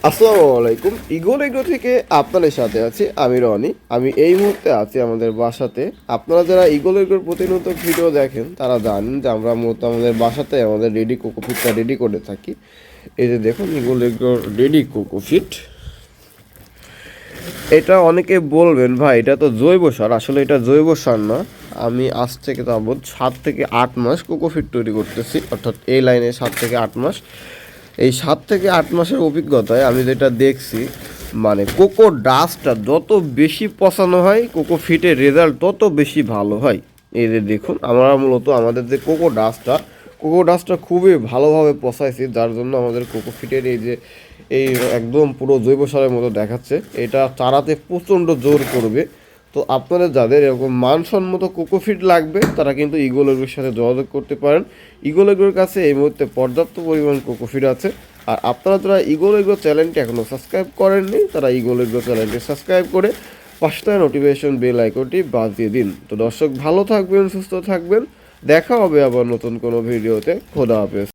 আসসালামু আলাইকুম। Eagle agro থেকে আপনাদের সাথে আছি আমি রনি। আমি এই মুহূর্তে আছি আমাদের বাসাতে। আপনারা যারা ইগল এগ্রোর প্রতিনিয়ত ভিডিও দেখেন তারা জানেন যে আমরা মূলত আমাদের বাসাতে আমাদের রেডি কোকোফিটটা রেডি করে থাকি। এই যে দেখুন ইগল এগ্রোর রেডি কোকোফিট। এটা অনেকে বলবেন ভাই এটা তো জৈব সার, আসলে এটা জৈব সার না। আমি আজ থেকে যাবৎ 7 থেকে 8 মাস কোকোফিট তৈরি করতেছি, অর্থাৎ এই লাইনে 7 থেকে 8 মাস। এই 7 থেকে 8 মাসের অভিজ্ঞতায় আমি যেটা দেখছি, মানে কোকো ডাস্টটা যত বেশি পচানো হয় কোকোফিটের রেজাল্ট তত বেশি ভালো হয়। এই যে দেখুন আমরা মূলত আমাদের যে কোকো ডাস্টটা খুবই ভালোভাবে পচাইছি, যার জন্য আমাদের কোকোফিটের এই একদম পুরো জৈব সারের মতো দেখাচ্ছে। এটা চারাতে প্রচণ্ড জোর করবে। তো আপনাদের যাদের এরকম মানসম্মত কোকোফিট লাগবে তারা কিন্তু ইগল এগ্রোর সাথে যোগাযোগ করতে পারেন। ইগল এগ্রোর কাছে এই মুহূর্তে পর্যাপ্ত পরিমাণ কোকোফিট আছে। আর আপনারা যারা ইগল এগ্রো চ্যানেলটি এখনও সাবস্ক্রাইব করেননি তারা ইগল এগ্রো চ্যানেলটি সাবস্ক্রাইব করে পাঁচটা নোটিফিকেশন বেল আইকনটি বাজিয়ে দিন। তো দর্শক ভালো থাকবেন, সুস্থ থাকবেন, দেখা হবে আবার নতুন কোনো ভিডিওতে। খোদা হাফেজ।